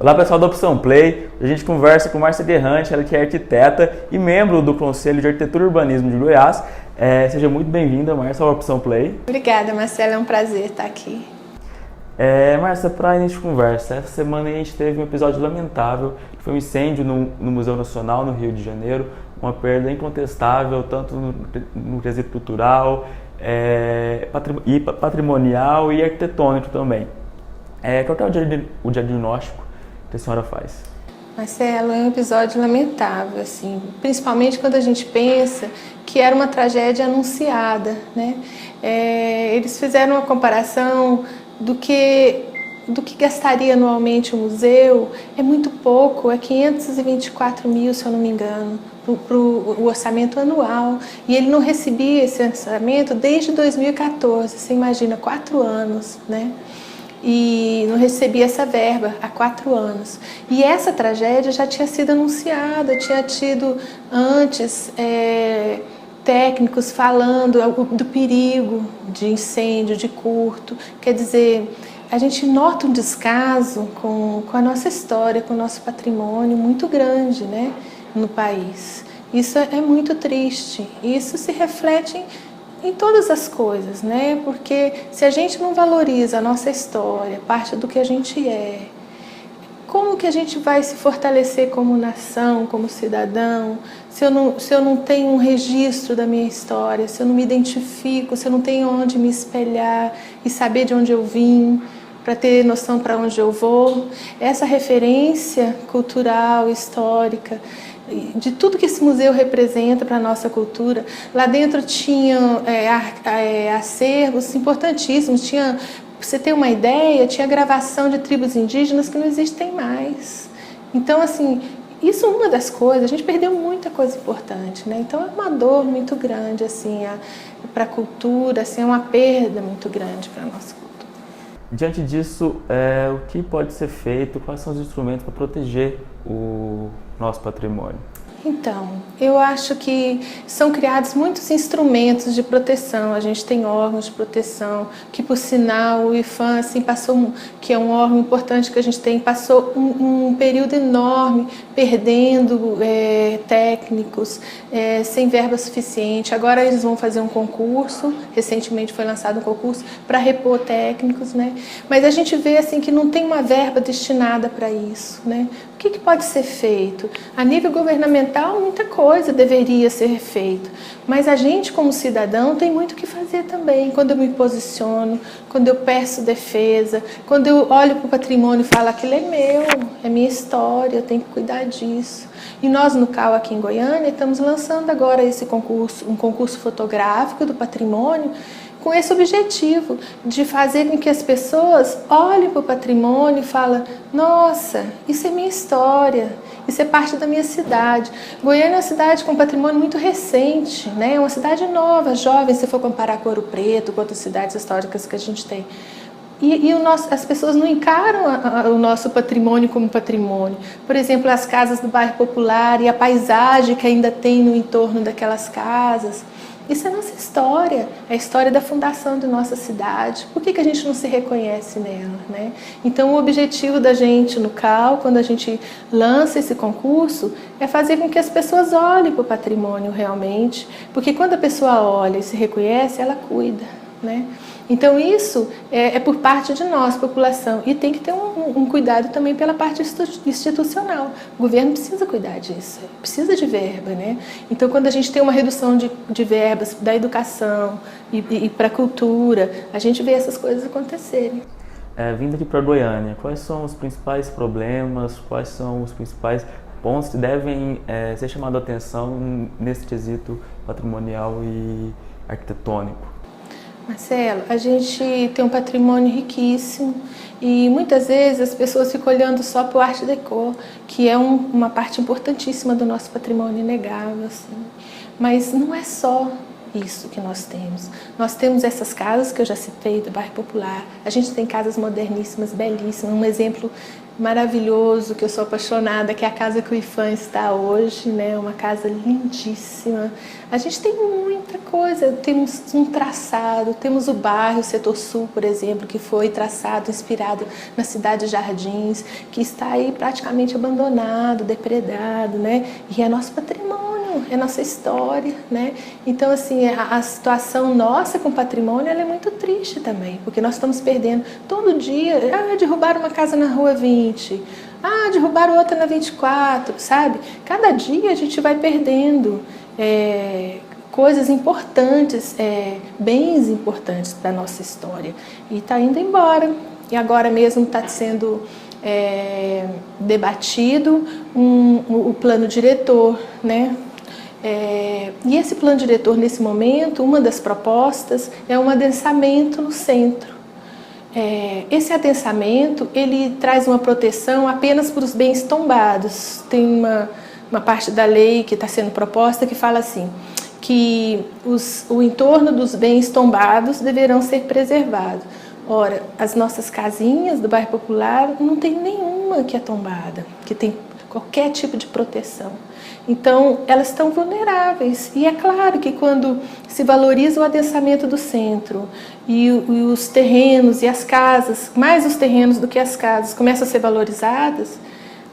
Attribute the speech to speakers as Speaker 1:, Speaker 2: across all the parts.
Speaker 1: Olá pessoal da Opção Play, a gente conversa com Márcia Guerrante, ela que é arquiteta e membro do Conselho de Arquitetura e Urbanismo de Goiás. Seja muito bem-vinda, Márcia, ao Opção Play.
Speaker 2: Obrigada, Marcela, é um prazer estar aqui.
Speaker 1: Márcia, para início de conversa, essa semana a gente teve um episódio lamentável, que foi um incêndio no Museu Nacional, no Rio de Janeiro, uma perda incontestável, tanto no quesito cultural, patrimonial e arquitetônico também. Qual que é o diagnóstico que a senhora faz?
Speaker 2: Marcelo, é um episódio lamentável, assim, principalmente quando a gente pensa que era uma tragédia anunciada, né? Eles fizeram uma comparação do que gastaria anualmente o museu, é muito pouco, é 524 mil, se eu não me engano, para o orçamento anual. E ele não recebia esse orçamento desde 2014, você imagina, 4 anos, né? E não recebia essa verba há 4 anos. E essa tragédia já tinha sido anunciada, tinha tido antes técnicos falando do perigo de incêndio, de curto. Quer dizer, a gente nota um descaso com a nossa história, com o nosso patrimônio muito grande, né, no país. Isso é muito triste. Isso se reflete em todas as coisas, né? Porque se a gente não valoriza a nossa história, parte do que a gente é, como que a gente vai se fortalecer como nação, como cidadão, se eu não tenho um registro da minha história, se eu não me identifico, se eu não tenho onde me espelhar e saber de onde eu vim, para ter noção para onde eu vou? Essa referência cultural, histórica, de tudo que esse museu representa para a nossa cultura. Lá dentro tinha acervos importantíssimos, tinha, pra você ter uma ideia, tinha gravação de tribos indígenas que não existem mais. Então, assim, isso é uma das coisas, a gente perdeu muita coisa importante, né? Então é uma dor muito grande, assim, para a cultura, assim, é uma perda muito grande para a nossa cultura.
Speaker 1: Diante disso, o que pode ser feito, quais são os instrumentos para proteger o nosso patrimônio?
Speaker 2: Então, eu acho que são criados muitos instrumentos de proteção. A gente tem órgãos de proteção, que por sinal o IPHAN, assim, passou, que é um órgão importante que a gente tem, passou um período enorme perdendo técnicos, sem verba suficiente. Agora eles vão fazer um concurso, recentemente foi lançado um concurso para repor técnicos, né? Mas a gente vê assim que não tem uma verba destinada para isso, né? O que pode ser feito? A nível governamental, muita coisa deveria ser feita, mas a gente, como cidadão, tem muito o que fazer também. Quando eu me posiciono, quando eu peço defesa, quando eu olho para o patrimônio e falo, aquilo é meu, é minha história, eu tenho que cuidar disso. E nós, no CAU, aqui em Goiânia, estamos lançando agora esse concurso, um concurso fotográfico do patrimônio, com esse objetivo de fazer com que as pessoas olhem para o patrimônio e falem, nossa, isso é minha história, isso é parte da minha cidade. Goiânia é uma cidade com patrimônio muito recente, né? É uma cidade nova, jovem, se for comparar com Ouro Preto, com outras cidades históricas que a gente tem. E as pessoas não encaram o nosso patrimônio como patrimônio. Por exemplo, as casas do bairro Popular e a paisagem que ainda tem no entorno daquelas casas. Isso é nossa história, é a história da fundação de nossa cidade. Por que a gente não se reconhece nela, né? Então, o objetivo da gente no CAU, quando a gente lança esse concurso, é fazer com que as pessoas olhem para o patrimônio realmente, porque quando a pessoa olha e se reconhece, ela cuida, né? Então isso é por parte de nós, população, e tem que ter um cuidado também pela parte institucional. O governo precisa cuidar disso, precisa de verba, né? Então quando a gente tem uma redução de verbas da educação e para a cultura, a gente vê essas coisas acontecerem.
Speaker 1: Vindo aqui para Goiânia, quais são os principais problemas, quais são os principais pontos que devem ser chamados a atenção nesse quesito patrimonial e arquitetônico?
Speaker 2: Marcelo, a gente tem um patrimônio riquíssimo e muitas vezes as pessoas ficam olhando só para o Art Deco, que é uma parte importantíssima do nosso patrimônio, inegável, assim. Mas não é só isso que nós temos. Nós temos essas casas que eu já citei do bairro Popular, a gente tem casas moderníssimas, belíssimas. Um exemplo maravilhoso, que eu sou apaixonada, que é a casa que o IPHAN está hoje, né? Uma casa lindíssima. A gente tem muita coisa, temos um traçado, temos o bairro, o Setor Sul, por exemplo, que foi traçado, inspirado na cidade de Jardins, que está aí praticamente abandonado, depredado, né? E é nosso patrimônio, é nossa história, né? Então, assim, a situação nossa com o patrimônio, ela é muito triste também, porque nós estamos perdendo todo dia. Derrubaram uma casa na Rua 20, derrubaram outra na 24, sabe? Cada dia a gente vai perdendo coisas importantes, bens importantes da nossa história, e está indo embora. E agora mesmo está sendo debatido o plano diretor, né? E esse plano diretor, nesse momento, uma das propostas é um adensamento no centro. Esse adensamento, ele traz uma proteção apenas para os bens tombados. Tem uma parte da lei que está sendo proposta que fala assim, que o entorno dos bens tombados deverão ser preservados. Ora, as nossas casinhas do bairro Popular não tem nenhuma que é tombada, que tem qualquer tipo de proteção. Então, elas estão vulneráveis. E é claro que quando se valoriza o adensamento do centro e os terrenos e as casas, mais os terrenos do que as casas, começam a ser valorizadas,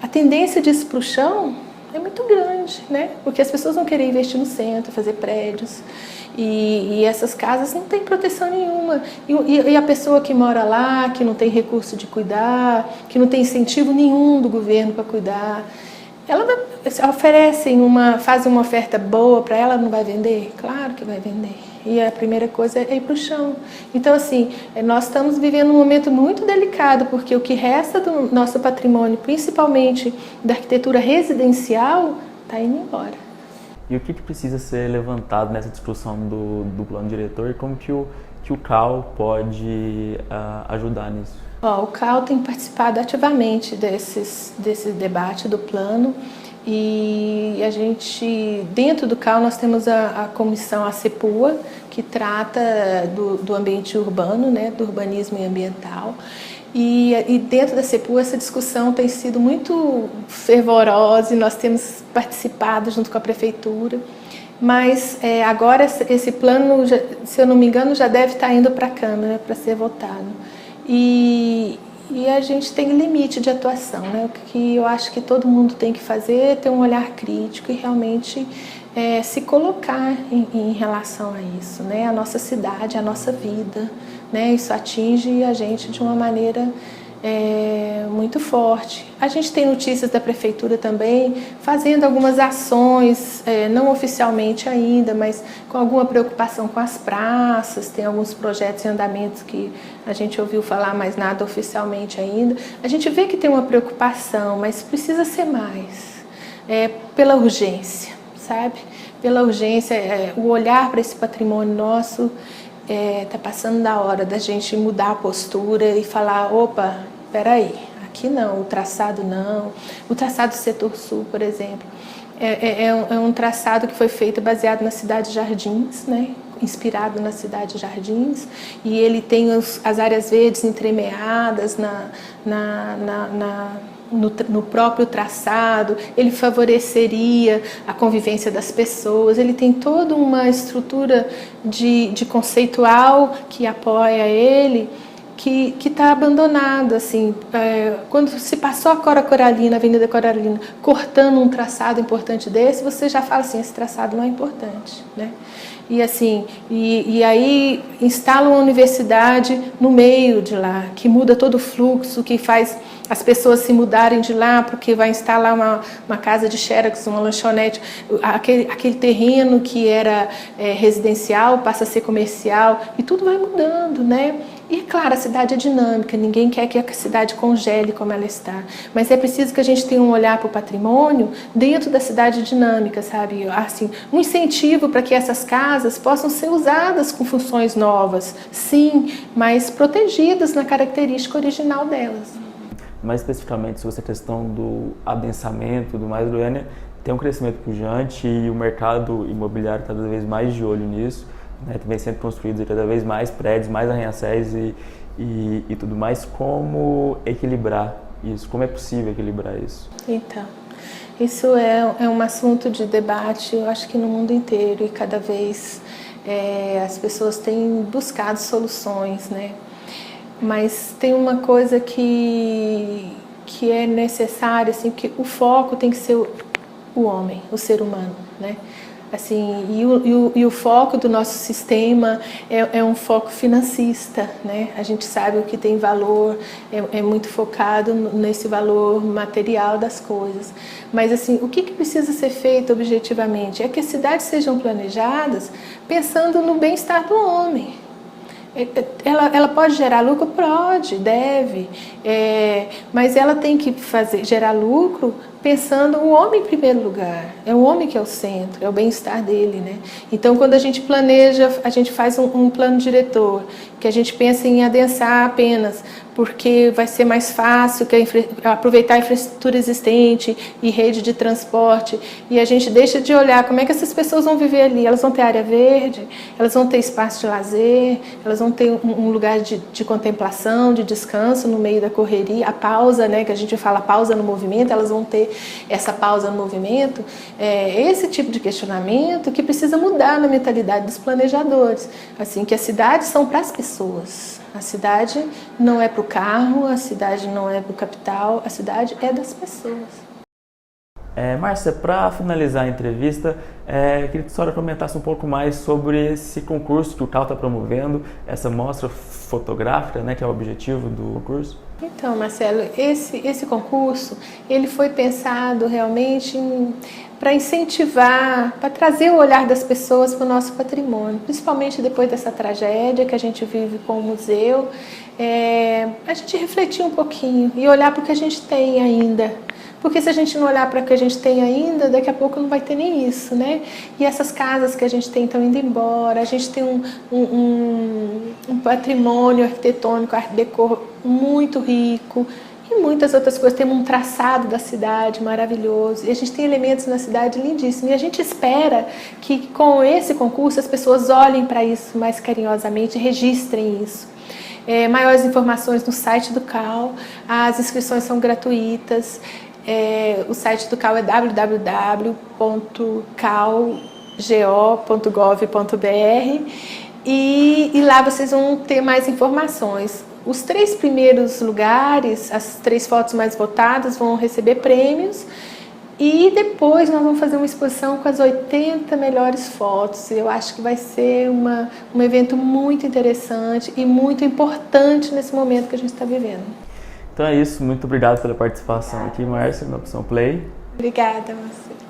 Speaker 2: a tendência disso para o chão é muito grande, né? Porque as pessoas vão querer investir no centro, fazer prédios. E essas casas não têm proteção nenhuma. E a pessoa que mora lá, que não tem recurso de cuidar, que não tem incentivo nenhum do governo para cuidar, fazem uma oferta boa para ela, não vai vender? Claro que vai vender. E a primeira coisa é ir para o chão. Então, assim, nós estamos vivendo um momento muito delicado, porque o que resta do nosso patrimônio, principalmente da arquitetura residencial, está indo embora.
Speaker 1: E o que precisa ser levantado nessa discussão do plano diretor e como que o CAL pode ajudar nisso?
Speaker 2: O CAL tem participado ativamente desse debate do plano, e a gente, dentro do CAL, nós temos a comissão, a CEPUA, que trata do ambiente urbano, né, do urbanismo e ambiental. E dentro da CEPUA essa discussão tem sido muito fervorosa e nós temos participado junto com a prefeitura. Mas agora esse plano, se eu não me engano, já deve estar indo para a Câmara para ser votado. E a gente tem limite de atuação, né? O que eu acho que todo mundo tem que fazer é ter um olhar crítico e realmente se colocar em relação a isso, né? A nossa cidade, a nossa vida, né? Isso atinge a gente de uma maneira muito forte. A gente tem notícias da prefeitura também fazendo algumas ações, não oficialmente ainda, mas com alguma preocupação com as praças. Tem alguns projetos em andamento que a gente ouviu falar, mas nada oficialmente ainda. A gente vê que tem uma preocupação, mas precisa ser mais, pela urgência, sabe? Pela urgência, o olhar para esse patrimônio nosso. Tá passando da hora da gente mudar a postura e falar, opa, peraí, aqui não, o traçado não. O traçado do Setor Sul, por exemplo, é um traçado que foi feito baseado na cidade de Jardins, né? Inspirado na cidade de Jardins, e ele tem as áreas verdes entremeadas no próprio traçado. Ele favoreceria a convivência das pessoas, ele tem toda uma estrutura de conceitual que apoia ele, que está abandonado, assim. Quando se passou a Cora Coralina, a Avenida Coralina, cortando um traçado importante desse, você já fala assim, esse traçado não é importante, né? E assim, e aí instala uma universidade no meio de lá, que muda todo o fluxo, que faz as pessoas se mudarem de lá, porque vai instalar uma casa de xerox, uma lanchonete. Aquele terreno que era residencial passa a ser comercial, e tudo vai mudando, né? E, claro, a cidade é dinâmica, ninguém quer que a cidade congele como ela está. Mas é preciso que a gente tenha um olhar para o patrimônio dentro da cidade dinâmica, sabe? Assim, um incentivo para que essas casas possam ser usadas com funções novas, sim, mas protegidas na característica original delas.
Speaker 1: Mais especificamente sobre essa questão do adensamento, tudo mais, Goiânia tem um crescimento pujante e o mercado imobiliário está cada vez mais de olho nisso, né? Vem sendo construídos cada vez mais prédios, mais arranha-céus e tudo mais. Como equilibrar isso? Como é possível equilibrar isso?
Speaker 2: Então, isso é um assunto de debate, eu acho que no mundo inteiro, e cada vez as pessoas têm buscado soluções, né? Mas tem uma coisa que é necessária, assim, que o foco tem que ser o homem, o ser humano, né? Assim, e o foco do nosso sistema é um foco financista, né? A gente sabe o que tem valor, é muito focado nesse valor material das coisas. Mas assim, o que precisa ser feito objetivamente? É que as cidades sejam planejadas pensando no bem-estar do homem. Ela pode gerar lucro? Pode, deve, mas ela tem que gerar lucro pensando o homem em primeiro lugar. É o homem que é o centro, é o bem-estar dele, né? Então, quando a gente planeja, a gente faz um plano diretor, que a gente pensa em adensar apenas, porque vai ser mais fácil aproveitar a infraestrutura existente e rede de transporte, e a gente deixa de olhar como é que essas pessoas vão viver ali. Elas vão ter área verde, elas vão ter espaço de lazer, elas vão ter um lugar de contemplação, de descanso no meio da correria, a pausa, né, que a gente fala pausa no movimento, elas vão ter essa pausa no movimento. Esse tipo de questionamento que precisa mudar na mentalidade dos planejadores, assim, que as cidades são para as pessoas. A cidade não é para o carro, a cidade não é para o capital, a cidade é das pessoas.
Speaker 1: Márcia, para finalizar a entrevista, queria que a senhora comentasse um pouco mais sobre esse concurso que o CAL está promovendo, essa mostra fotográfica, né, que é o objetivo do concurso.
Speaker 2: Então, Marcelo, esse concurso ele foi pensado realmente para incentivar, para trazer o olhar das pessoas para o nosso patrimônio, principalmente depois dessa tragédia que a gente vive com o museu, a gente refletir um pouquinho e olhar para o que a gente tem ainda. Porque se a gente não olhar para o que a gente tem ainda, daqui a pouco não vai ter nem isso, né? E essas casas que a gente tem estão indo embora, a gente tem um patrimônio arquitetônico, art déco muito rico, e muitas outras coisas. Temos um traçado da cidade maravilhoso, e a gente tem elementos na cidade lindíssimos. E a gente espera que com esse concurso as pessoas olhem para isso mais carinhosamente, registrem isso. Maiores informações no site do CAL, as inscrições são gratuitas. O site do CAL é www.calgo.gov.br e lá vocês vão ter mais informações. Os 3 primeiros lugares, as 3 fotos mais votadas vão receber prêmios e depois nós vamos fazer uma exposição com as 80 melhores fotos. Eu acho que vai ser um evento muito interessante e muito importante nesse momento que a gente está vivendo.
Speaker 1: Então é isso, muito obrigado pela participação aqui, Márcia, na Opção Play.
Speaker 2: Obrigada, Marcelo.